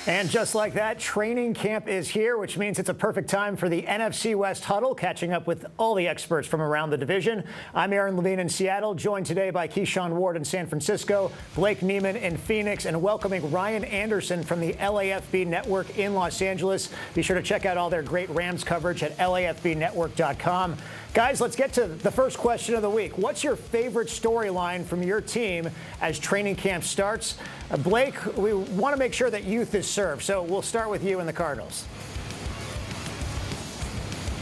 And just like that, training camp is here, which means it's a perfect time for the NFC West Huddle, catching up with all the experts from around the division. I'm Aaron Levine in Seattle, joined today by Keyshawn Ward in San Francisco, Blake Neiman in Phoenix, and welcoming Ryan Anderson from the LAFB Network in Los Angeles. Be sure to check out all their great Rams coverage at lafbnetwork.com. Guys, let's get to the first question of the week. What's your favorite storyline from your team as training camp starts? Blake, we want to make sure that youth is served, so we'll start with you and the Cardinals.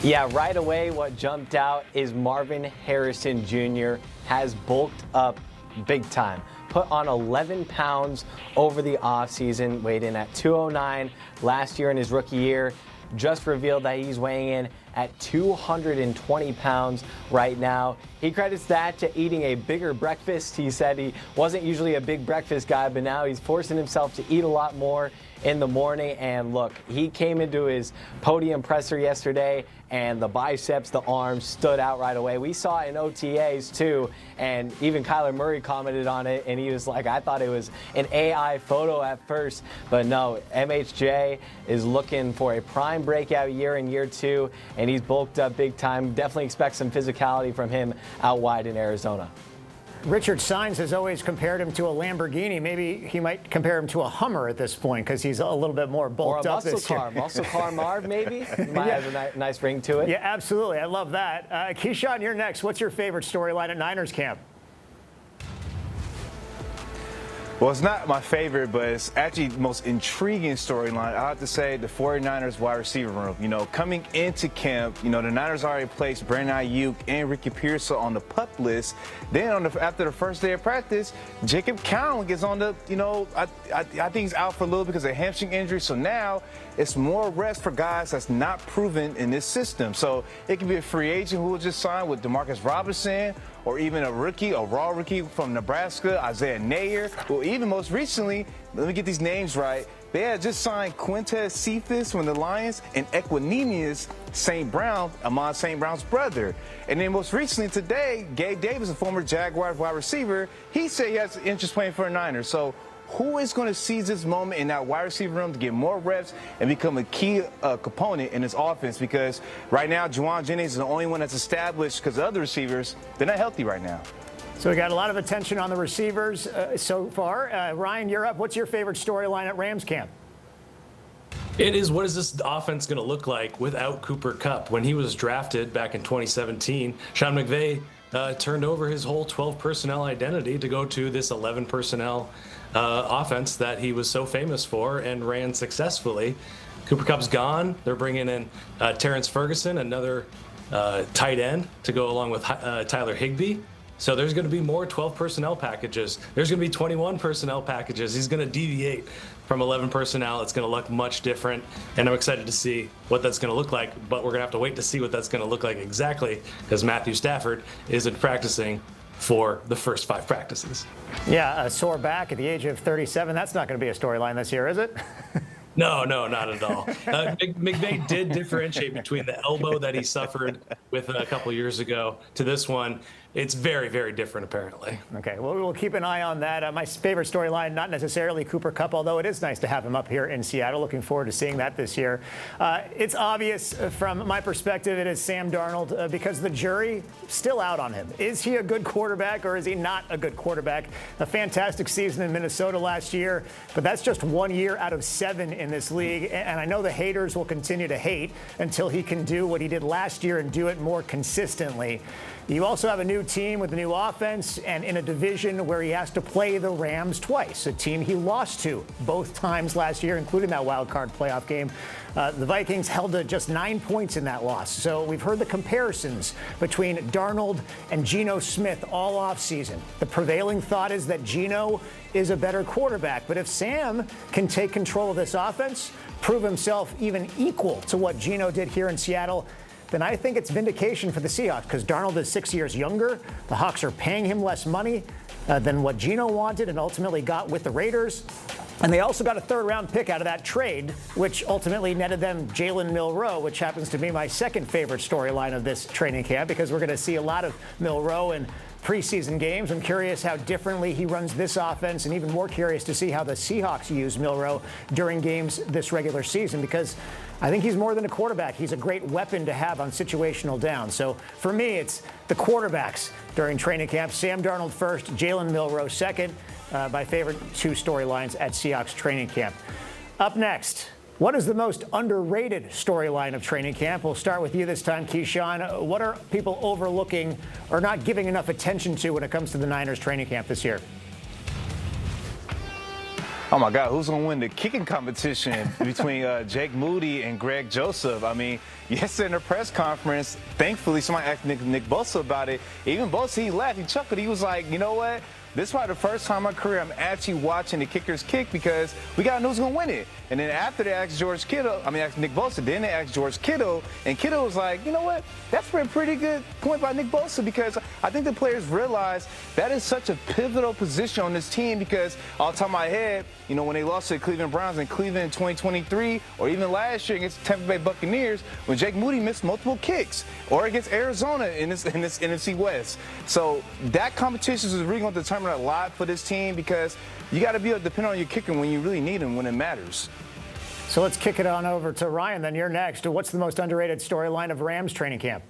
Yeah, right away what jumped out is Marvin Harrison Jr. has bulked up big time. Put on 11 pounds over the offseason, weighed in at 209 last year in his rookie year. Just revealed that he's weighing in at 220 pounds right now. He credits that to eating a bigger breakfast. He said he wasn't usually a big breakfast guy, but now he's forcing himself to eat a lot more in the morning. And look, he came into his podium presser yesterday, and the biceps, the arms stood out right away. We saw it in OTAs too, and even Kyler Murray commented on it, and he was like, I thought it was an AI photo at first, but no, MHJ is looking for a prime breakout year in year two, and he's bulked up big time. Definitely expect some physicality from him out wide in Arizona. Richard Saenz has always compared him to a Lamborghini. Maybe he might compare him to a Hummer at this point because he's a little bit more bulked up this year. Or a muscle car Marv, maybe? Might have a nice ring to it. Yeah, absolutely. I love that. Keyshawn, you're next. What's your favorite storyline at Niners camp? Well, it's not my favorite, but it's actually the most intriguing storyline. I have to say the 49ers wide receiver room. You know, coming into camp, you know, the Niners already placed Brandon Ayuk and Ricky Pearsall on the PUP list. Then after the first day of practice, Jacob Cowan gets on the, you know, I think he's out for a little because of a hamstring injury. So now it's more rest for guys that's not proven in this system. So it could be a free agent who will just sign with Demarcus Robinson, or even a rookie, a raw rookie from Nebraska, Isaiah Nayer, or even most recently, let me get these names right, they had just signed Quintez Cephas from the Lions and Equanimeous St. Brown, Amon St. Brown's brother. And then most recently today, Gabe Davis, a former Jaguars wide receiver, he said he has interest playing for the Niners. So who is going to seize this moment in that wide receiver room to get more reps and become a key component in this offense? Because right now, Juwan Jennings is the only one that's established because the other receivers, they're not healthy right now. So we got a lot of attention on the receivers so far. Ryan, you're up. What's your favorite storyline at Rams camp? It is, what is this offense going to look like without Cooper Kupp? When he was drafted back in 2017, Sean McVay turned over his whole 12 personnel identity to go to this 11 personnel offense that he was so famous for and ran successfully. Cooper Kupp's gone. They're bringing in Terrence Ferguson, another tight end, to go along with Tyler Higbee. So there's going to be more 12 personnel packages. There's going to be 21 personnel packages. He's going to deviate from 11 personnel. It's going to look much different, and I'm excited to see what that's going to look like, but we're going to have to wait to see what that's going to look like exactly because Matthew Stafford isn't practicing for the first 5 practices. Yeah, a sore back at the age of 37. That's not going to be a storyline this year, is it? No, not at all. McVay did differentiate between the elbow that he suffered with a couple years ago to this one. It's very, very different, apparently. Okay, well, we'll keep an eye on that. My favorite storyline, not necessarily Cooper Kupp, although it is nice to have him up here in Seattle. Looking forward to seeing that this year. It's obvious from my perspective it is Sam Darnold because the jury still out on him. Is he a good quarterback or is he not a good quarterback? A fantastic season in Minnesota last year, but that's just 1 year out of 7 in this league. And I know the haters will continue to hate until he can do what he did last year and do it more consistently. You also have a new team with a new offense and in a division where he has to play the Rams twice, a team he lost to both times last year, including that wild card playoff game. The Vikings held to just 9 points in that loss. So we've heard the comparisons between Darnold and Geno Smith all offseason. The prevailing thought is that Geno is a better quarterback. But if Sam can take control of this offense, prove himself even equal to what Geno did here in Seattle, then I think it's vindication for the Seahawks because Darnold is 6 years younger. The Hawks are paying him less money than what Geno wanted and ultimately got with the Raiders. And they also got a third-round pick out of that trade, which ultimately netted them Jalen Milroe, which happens to be my second favorite storyline of this training camp because we're going to see a lot of Milroe and preseason games. I'm curious how differently he runs this offense, and even more curious to see how the Seahawks use Milroe during games this regular season, because I think he's more than a quarterback. He's a great weapon to have on situational downs. So for me, it's the quarterbacks during training camp. Sam Darnold first, Jalen Milroe second. My favorite two storylines at Seahawks training camp. Up next, what is the most underrated storyline of training camp? We'll start with you this time, Keyshawn. What are people overlooking or not giving enough attention to when it comes to the Niners training camp this year? Oh, my God, who's going to win the kicking competition between Jake Moody and Greg Joseph? I mean, yesterday in the press conference, thankfully, somebody asked Nick Bosa about it. Even Bosa, he laughed, he chuckled. He was like, you know what? This is probably the first time in my career I'm actually watching the kickers kick, because we got to know who's going to win it. And then after they asked asked Nick Bosa, then they asked George Kittle, and Kittle was like, you know what? That's a pretty good point by Nick Bosa, because I think the players realize that is such a pivotal position on this team, because off the top of my head, you know, when they lost to the Cleveland Browns in Cleveland in 2023, or even last year against the Tampa Bay Buccaneers, when Jake Moody missed multiple kicks, or against Arizona in this NFC West. So that competition is really going to determine a lot for this team, because you got to be able to depend on your kicker when you really need him, when it matters. So let's kick it on over to Ryan. Then you're next. What's the most underrated storyline of Rams training camp?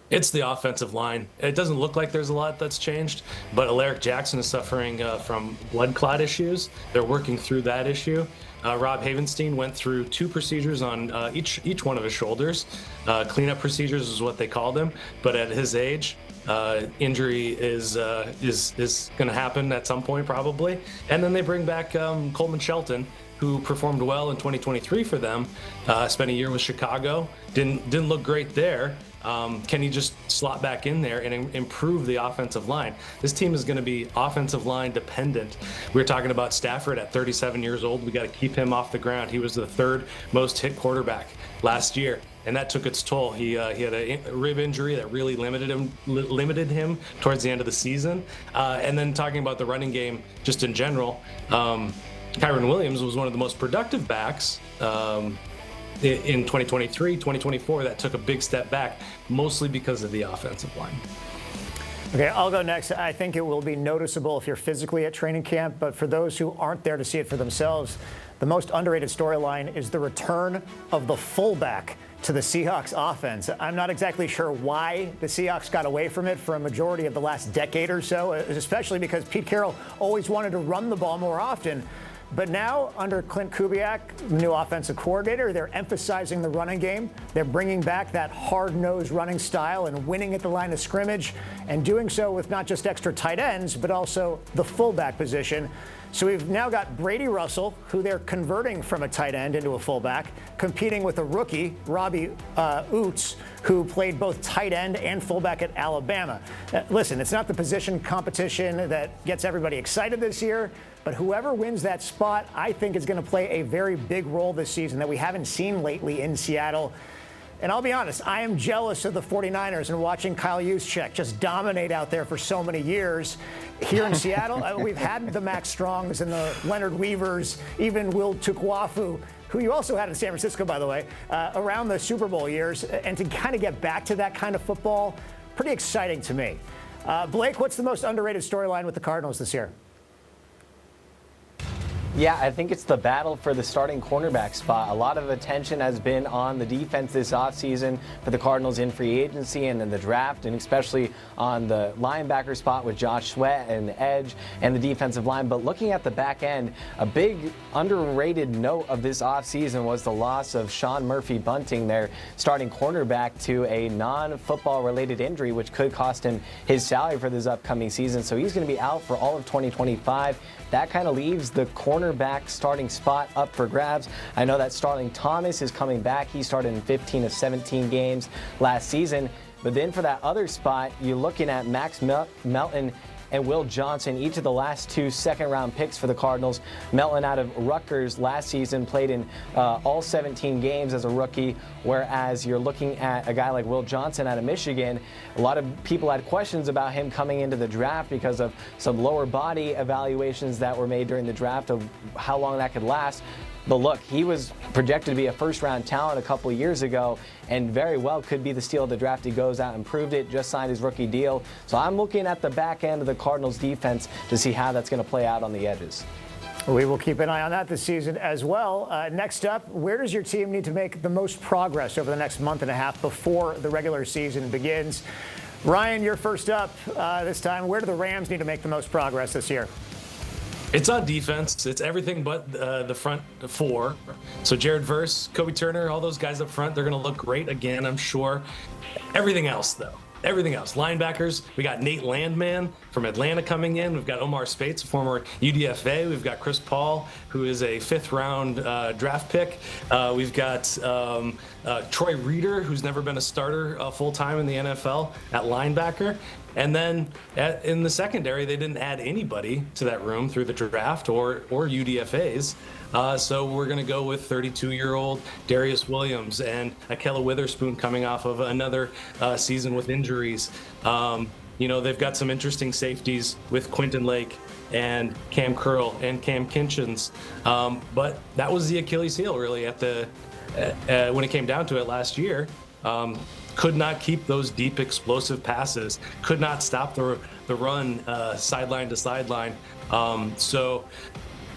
It's the offensive line. It doesn't look like there's a lot that's changed, but Alaric Jackson is suffering from blood clot issues. They're working through that issue. Rob Havenstein went through 2 procedures on each one of his shoulders. Cleanup procedures is what they call them. But at his age, injury is going to happen at some point probably. And then they bring back Coleman Shelton, who performed well in 2023 for them. Spent a year with Chicago. Didn't look great there. Can he just slot back in there and improve the offensive line? This team is going to be offensive line dependent. We were talking about Stafford at 37 years old. We got to keep him off the ground. He was the 3rd most hit quarterback last year, and that took its toll. He had a rib injury that really limited him towards the end of the season. And then talking about the running game just in general, Kyron Williams was one of the most productive backs in 2023, 2024. That took a big step back, mostly because of the offensive line. Okay, I'll go next. I think it will be noticeable if you're physically at training camp, but for those who aren't there to see it for themselves, the most underrated storyline is the return of the fullback to the Seahawks offense. I'm not exactly sure why the Seahawks got away from it for a majority of the last decade or so, especially because Pete Carroll always wanted to run the ball more often. But now, under Clint Kubiak, new offensive coordinator, they're emphasizing the running game. They're bringing back that hard-nosed running style and winning at the line of scrimmage, and doing so with not just extra tight ends, but also the fullback position. So we've now got Brady Russell, who they're converting from a tight end into a fullback, competing with a rookie, Robbie Oots, who played both tight end and fullback at Alabama. Listen, it's not the position competition that gets everybody excited this year, but whoever wins that spot, I think, is going to play a very big role this season that we haven't seen lately in Seattle. And I'll be honest, I am jealous of the 49ers and watching Kyle Juszczyk just dominate out there for so many years. Here in Seattle, we've had the Max Strongs and the Leonard Weavers, even Will Tukwafu, who you also had in San Francisco, by the way, around the Super Bowl years. And to kind of get back to that kind of football, pretty exciting to me. Blake, what's the most underrated storyline with the Cardinals this year? Yeah, I think it's the battle for the starting cornerback spot. A lot of attention has been on the defense this offseason for the Cardinals in free agency and in the draft, and especially on the linebacker spot with Josh Sweat and the edge and the defensive line. But looking at the back end, a big underrated note of this offseason was the loss of Sean Murphy-Bunting, their starting cornerback, to a non-football related injury, which could cost him his salary for this upcoming season. So he's going to be out for all of 2025. That kind of leaves the cornerback starting spot up for grabs. I know that Starling Thomas is coming back. He started in 15 of 17 games last season. But then for that other spot, you're looking at Max Melton and Will Johnson, each of the last 2 second-round picks for the Cardinals. Melton out of Rutgers last season played in all 17 games as a rookie, whereas you're looking at a guy like Will Johnson out of Michigan. A lot of people had questions about him coming into the draft because of some lower body evaluations that were made during the draft of how long that could last. But look, he was projected to be a first-round talent a couple of years ago and very well could be the steal of the draft. He goes out and proved it, just signed his rookie deal. So I'm looking at the back end of the Cardinals defense to see how that's going to play out on the edges. We will keep an eye on that this season as well. Next up, where does your team need to make the most progress over the next month and a half before the regular season begins? Ryan, you're first up this time. Where do the Rams need to make the most progress this year? It's on defense. It's everything but the front four. So Jared Verse, Kobe Turner, all those guys up front, they're going to look great again, I'm sure. Everything else, though. Everything else. Linebackers, we got Nate Landman from Atlanta coming in. We've got Omar Spates, a former UDFA. We've got Chris Paul, who is a 5th-round draft pick. We've got Troy Reeder, who's never been a starter full-time in the NFL at linebacker. And then in the secondary, they didn't add anybody to that room through the draft or UDFAs. So we're going to go with 32-year-old Darius Williams and Akella Witherspoon coming off of another season with injuries. They've got some interesting safeties with Quentin Lake and Cam Curl and Cam Kinchins. But that was the Achilles heel, really, when it came down to it last year. Could not keep those deep, explosive passes. Could not stop the run sideline to sideline. So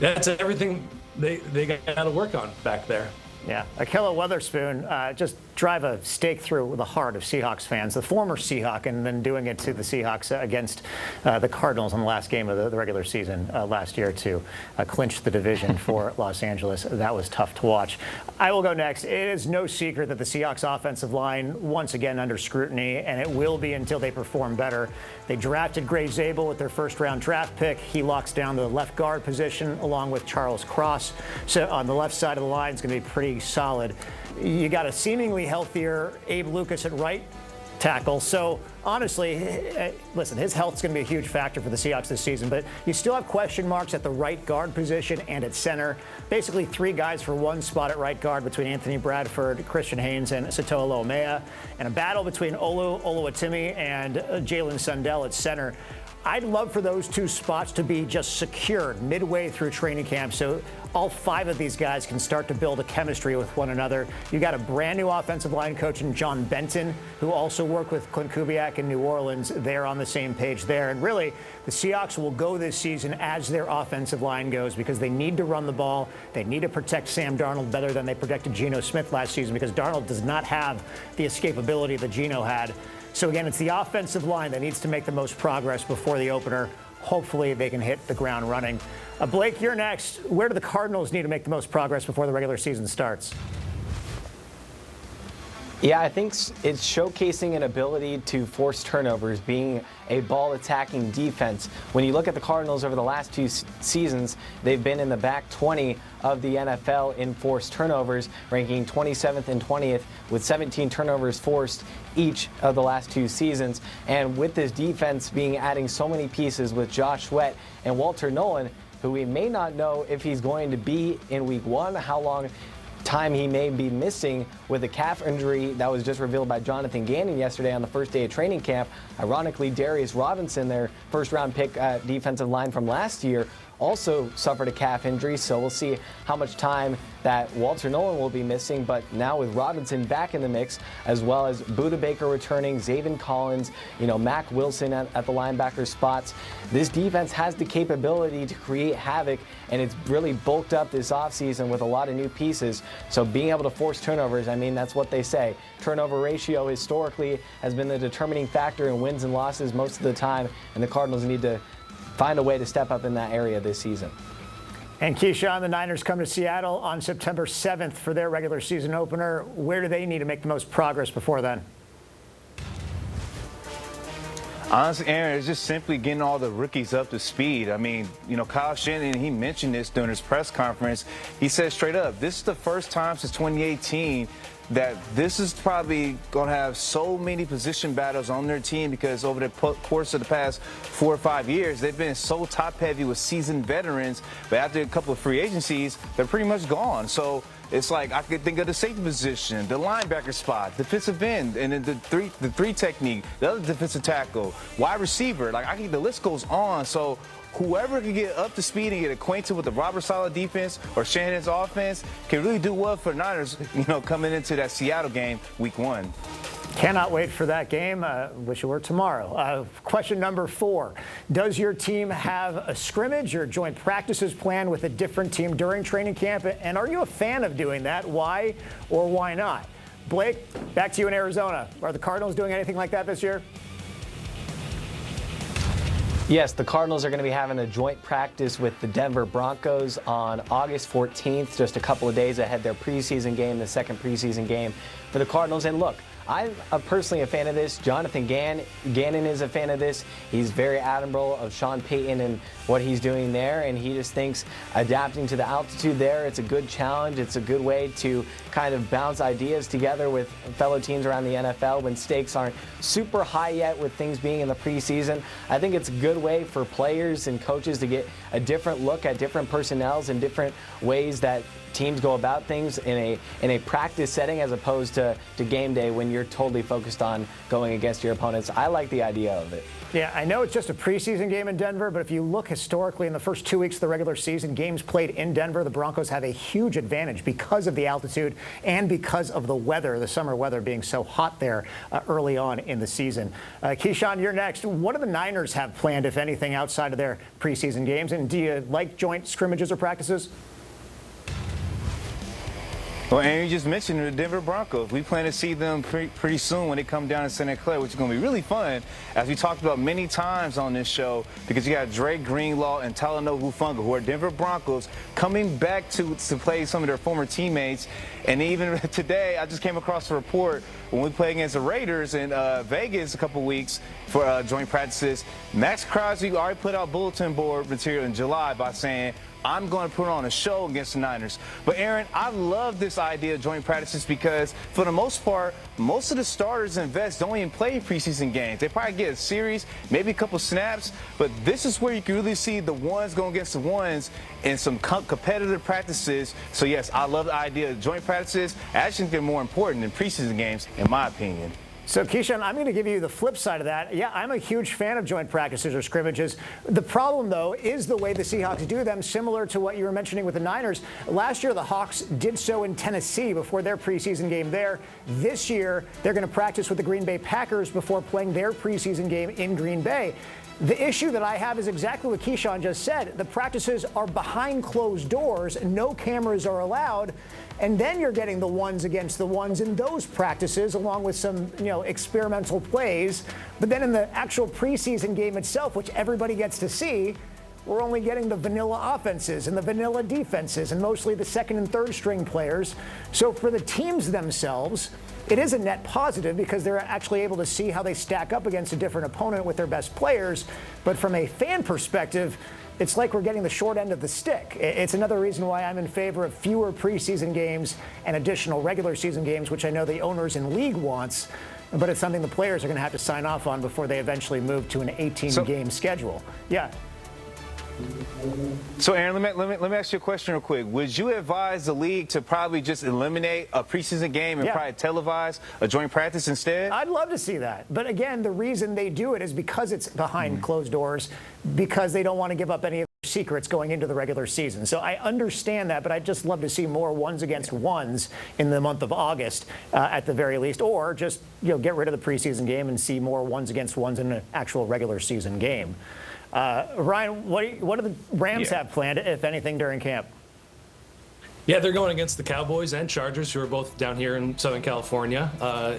that's everything they got to work on back there. Yeah, Akella Witherspoon just drive a stake through the heart of Seahawks fans, the former Seahawk, and then doing it to the Seahawks against the Cardinals in the last game of the regular season last year to clinch the division for Los Angeles. That was tough to watch. I will go next. It is no secret that the Seahawks offensive line once again under scrutiny, and it will be until they perform better. They drafted Gray Zabel with their first-round draft pick. He locks down the left guard position along with Charles Cross. So on the left side of the line, it's going to be pretty solid. You got a seemingly healthier Abe Lucas at right tackle. So honestly, listen, his health is going to be a huge factor for the Seahawks this season, but you still have question marks at the right guard position and at center. Basically 3 guys for one spot at right guard between Anthony Bradford, Christian Haynes, and Satoa Lomea, and a battle between Oluwatimi and Jalen Sundell at center. I'd love for those 2 spots to be just secured midway through training camp so all 5 of these guys can start to build a chemistry with one another. You got a brand new offensive line coach in John Benton, who also worked with Clint Kubiak in New Orleans. They're on the same page there. And really, the Seahawks will go this season as their offensive line goes because they need to run the ball. They need to protect Sam Darnold better than they protected Geno Smith last season because Darnold does not have the escapability that Geno had. So again, it's the offensive line that needs to make the most progress before the opener. Hopefully they can hit the ground running. Blake, you're next. Where do the Cardinals need to make the most progress before the regular season starts? Yeah, I think it's showcasing an ability to force turnovers, being a ball-attacking defense. When you look at the Cardinals over the last 2 seasons, they've been in the back 20 of the NFL in forced turnovers, ranking 27th and 20th with 17 turnovers forced each of the last 2 seasons. And with this defense adding so many pieces with Josh Sweat and Walter Nolan, who we may not know if he's going to be in week 1, how long time he may be missing with a calf injury that was just revealed by Jonathan Gannon yesterday on the first day of training camp. Ironically, Darius Robinson, their first-round pick defensive line from last year, also suffered a calf injury, so we'll see how much time that Walter Nolan will be missing. But now with Robinson back in the mix, as well as Budda Baker returning, Zaven Collins, Mack Wilson at the linebacker spots, this defense has the capability to create havoc, and it's really bulked up this offseason with a lot of new pieces. So being able to force turnovers, that's what they say. Turnover ratio historically has been the determining factor in wins and losses most of the time, and the Cardinals need to find a way to step up in that area this season. And Keyshawn, the Niners come to Seattle on September 7th for their regular season opener. Where do they need to make the most progress before then? Honestly, Aaron, it's just simply getting all the rookies up to speed. Kyle Shanahan, he mentioned this during his press conference. He said straight up, this is the first time since 2018 that this is probably going to have so many position battles on their team because over the course of the past 4 or 5 years, they've been so top-heavy with seasoned veterans, but after a couple of free agencies, they're pretty much gone. So it's like I could think of the safety position, the linebacker spot, defensive end, and then the three technique, the other defensive tackle, wide receiver. Like, the list goes on. So whoever can get up to speed and get acquainted with the Robert Saleh defense or Shanahan's offense can really do well for the Niners, coming into that Seattle game week 1. Cannot wait for that game. Wish it were tomorrow. Question number 4. Does your team have a scrimmage or joint practices planned with a different team during training camp? And are you a fan of doing that? Why or why not? Blake, back to you in Arizona. Are the Cardinals doing anything like that this year? Yes, the Cardinals are going to be having a joint practice with the Denver Broncos on August 14th, just a couple of days ahead of their preseason game, the second preseason game for the Cardinals. And look, I'm personally a fan of this. Jonathan Gannon is a fan of this. He's very admirable of Sean Payton and what he's doing there, and he just thinks adapting to the altitude there, it's a good challenge. It's a good way to kind of bounce ideas together with fellow teams around the NFL when stakes aren't super high yet with things being in the preseason. I think it's a good way for players and coaches to get a different look at different personnels and different ways that teams go about things in a practice setting as opposed to game day when you're totally focused on going against your opponents. I like the idea of it. Yeah, I know it's just a preseason game in Denver, but if you look historically in the first 2 weeks of the regular season, games played in Denver, the Broncos have a huge advantage because of the altitude and because of the weather, the summer weather being so hot there early on in the season. Keyshawn, you're next. What do the Niners have planned, if anything, outside of their preseason games? And do you like joint scrimmages or practices? Well, and you just mentioned the Denver Broncos. We plan to see them pretty soon when they come down to Santa Clara, which is going to be really fun, as we talked about many times on this show, because you got Dre Greenlaw and Talanoa Hufanga, who are Denver Broncos, coming back to play some of their former teammates. And even today, I just came across a report when we played against the Raiders in Vegas a couple weeks for joint practices. Max Crosby already put out bulletin board material in July by saying, I'm going to put on a show against the Niners. But, Aaron, I love this idea of joint practices because, for the most part, most of the starters and vets don't even play preseason games. They probably get a series, maybe a couple snaps, but this is where you can really see the ones going against the ones in some competitive practices. So, yes, I love the idea of joint practices. I actually think they're more important than preseason games, in my opinion. So, Keyshawn, I'm going to give you the flip side of that. Yeah, I'm a huge fan of joint practices or scrimmages. The problem, though, is the way the Seahawks do them, similar to what you were mentioning with the Niners. Last year, the Hawks did so in Tennessee before their preseason game there. This year, they're going to practice with the Green Bay Packers before playing their preseason game in Green Bay. The issue that I have is exactly what Keyshawn just said. The practices are behind closed doors, no cameras are allowed, and then you're getting the ones against the ones in those practices, along with some, experimental plays. But then in the actual preseason game itself, which everybody gets to see, we're only getting the vanilla offenses and the vanilla defenses and mostly the second and third string players. So for the teams themselves, it is a net positive because they're actually able to see how they stack up against a different opponent with their best players. But from a fan perspective, it's like we're getting the short end of the stick. It's another reason why I'm in favor of fewer preseason games and additional regular season games, which I know the owners in league wants, but it's something the players are going to have to sign off on before they eventually move to an 18-game schedule. Yeah. So, Aaron, let me ask you a question real quick. Would you advise the league to probably just eliminate a preseason game and probably televise a joint practice instead? I'd love to see that. But again, the reason they do it is because it's behind closed doors, because they don't want to give up any of their secrets going into the regular season. So I understand that, but I'd just love to see more ones against ones in the month of August at the very least, or just get rid of the preseason game and see more ones against ones in an actual regular season game. Ryan, what do the Rams have planned, if anything, during camp? Yeah, they're going against the Cowboys and Chargers, who are both down here in Southern California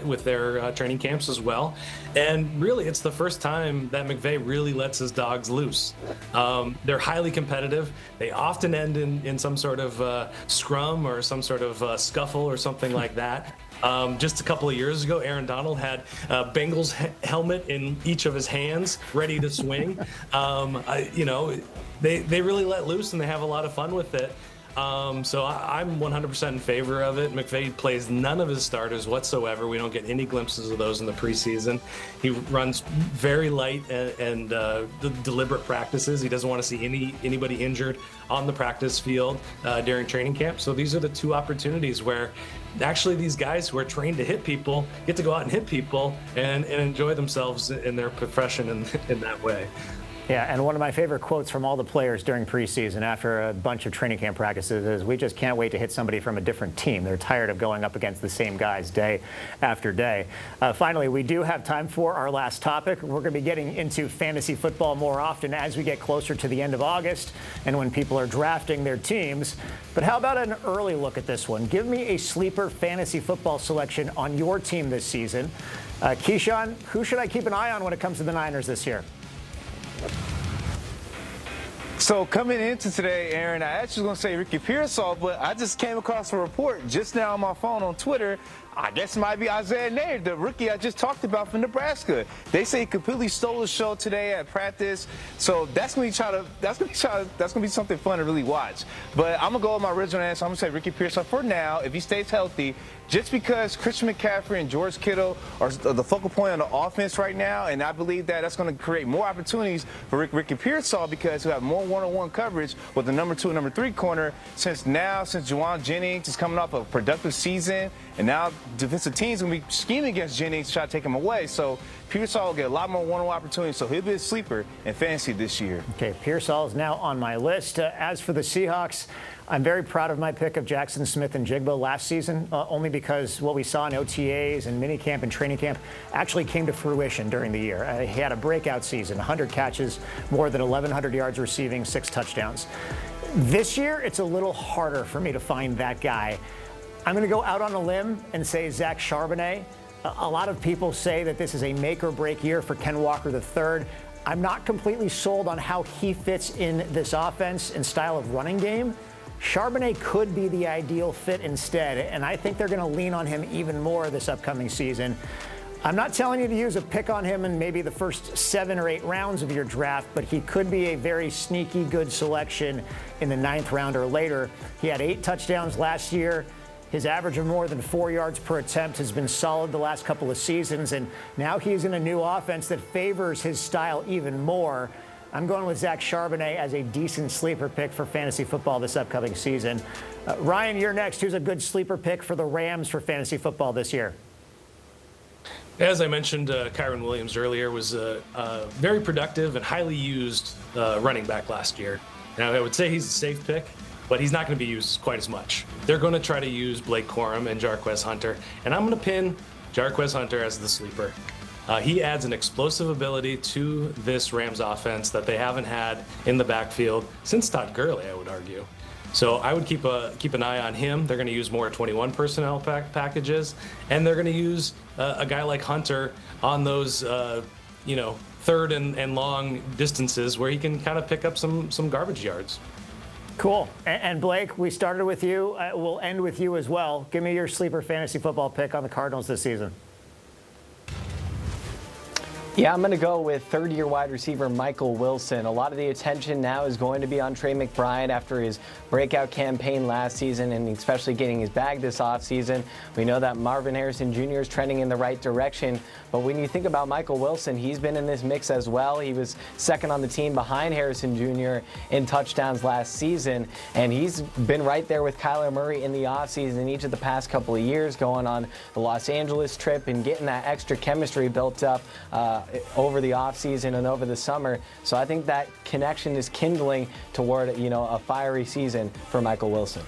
with their training camps as well. And really, it's the first time that McVay really lets his dogs loose. They're highly competitive. They often end in some sort of scrum or some sort of scuffle or something like that. Just a couple of years ago, Aaron Donald had a Bengals helmet in each of his hands, ready to swing. They really let loose and they have a lot of fun with it. So I'm 100% in favor of it. McVay plays none of his starters whatsoever. We don't get any glimpses of those in the preseason. He runs very light and deliberate practices. He doesn't want to see anybody injured on the practice field during training camp. So these are the two opportunities where actually these guys who are trained to hit people get to go out and hit people and enjoy themselves in their profession in that way. Yeah, and one of my favorite quotes from all the players during preseason after a bunch of training camp practices is, "We just can't wait to hit somebody from a different team." They're tired of going up against the same guys day after day. Finally, we do have time for our last topic. We're going to be getting into fantasy football more often as we get closer to the end of August and when people are drafting their teams. But how about an early look at this one? Give me a sleeper fantasy football selection on your team this season. Keyshawn, who should I keep an eye on when it comes to the Niners this year? So coming into today, Aaron, I actually was going to say Ricky Pearsall, but I just came across a report just now on my phone on Twitter. I guess it might be Isaiah Nader, the rookie I just talked about from Nebraska. They say he completely stole the show today at practice. So that's gonna be something fun to really watch. But I'm gonna go with my original answer. I'm gonna say Ricky Pearsall for now, if he stays healthy, just because Christian McCaffrey and George Kittle are the focal point on the offense right now, and I believe that that's going to create more opportunities for Ricky Pearsall because he'll have more one-on-one coverage with the number 2 and number 3 corner since Juwan Jennings is coming off a productive season, and now defensive teams going to be scheming against Jennings to try to take him away. So Pearsall will get a lot more one-on-one opportunities, so he'll be a sleeper in fantasy this year. Okay, Pearsall is now on my list. As for the Seahawks, I'm very proud of my pick of Jackson Smith and Jigba last season, only because what we saw in OTAs and minicamp and training camp actually came to fruition during the year. He had a breakout season, 100 catches, more than 1,100 yards receiving, 6 touchdowns. This year, it's a little harder for me to find that guy. I'm going to go out on a limb and say Zach Charbonnet. A lot of people say that this is a make-or-break year for Ken Walker III. I'm not completely sold on how he fits in this offense and style of running game. Charbonnet could be the ideal fit instead, and I think they're going to lean on him even more this upcoming season. I'm not telling you to use a pick on him in maybe the first 7 or 8 rounds of your draft, but he could be a very sneaky good selection in the 9th round or later. He had 8 touchdowns last year. His average of more than 4 yards per attempt has been solid the last couple of seasons, and now he's in a new offense that favors his style even more. I'm going with Zach Charbonnet as a decent sleeper pick for fantasy football this upcoming season. Ryan, you're next. Who's a good sleeper pick for the Rams for fantasy football this year? As I mentioned, Kyron Williams earlier was a very productive and highly used running back last year. Now, I would say he's a safe pick, but he's not going to be used quite as much. They're going to try to use Blake Corum and Jarquez Hunter, and I'm going to pin Jarquez Hunter as the sleeper. He adds an explosive ability to this Rams offense that they haven't had in the backfield since Todd Gurley, I would argue. So I would keep an eye on him. They're going to use more 21 personnel packages, and they're going to use a guy like Hunter on those, 3rd and long distances where he can kind of pick up some garbage yards. Cool. And Blake, we started with you. We'll end with you as well. Give me your sleeper fantasy football pick on the Cardinals this season. Yeah, I'm going to go with third-year wide receiver Michael Wilson. A lot of the attention now is going to be on Trey McBride after his breakout campaign last season and especially getting his bag this offseason. We know that Marvin Harrison Jr. is trending in the right direction, but when you think about Michael Wilson, he's been in this mix as well. He was second on the team behind Harrison Jr. in touchdowns last season, and he's been right there with Kyler Murray in the offseason each of the past couple of years, going on the Los Angeles trip and getting that extra chemistry built up over the offseason and over the summer. So I think that connection is kindling toward, a fiery season for Michael Wilson.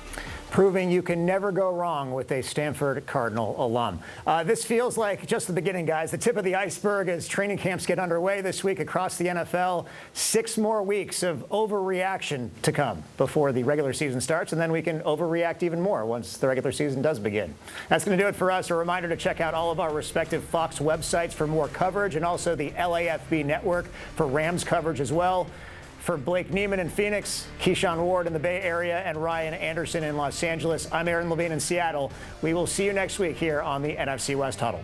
Proving you can never go wrong with a Stanford Cardinal alum. This feels like just the beginning, guys. The tip of the iceberg as training camps get underway this week across the NFL. 6 more weeks of overreaction to come before the regular season starts, and then we can overreact even more once the regular season does begin. That's going to do it for us. A reminder to check out all of our respective Fox websites for more coverage, and also the LAFB network for Rams coverage as well. For Blake Neiman in Phoenix, Keyshawn Ward in the Bay Area, and Ryan Anderson in Los Angeles, I'm Aaron Levine in Seattle. We will see you next week here on the NFC West Huddle.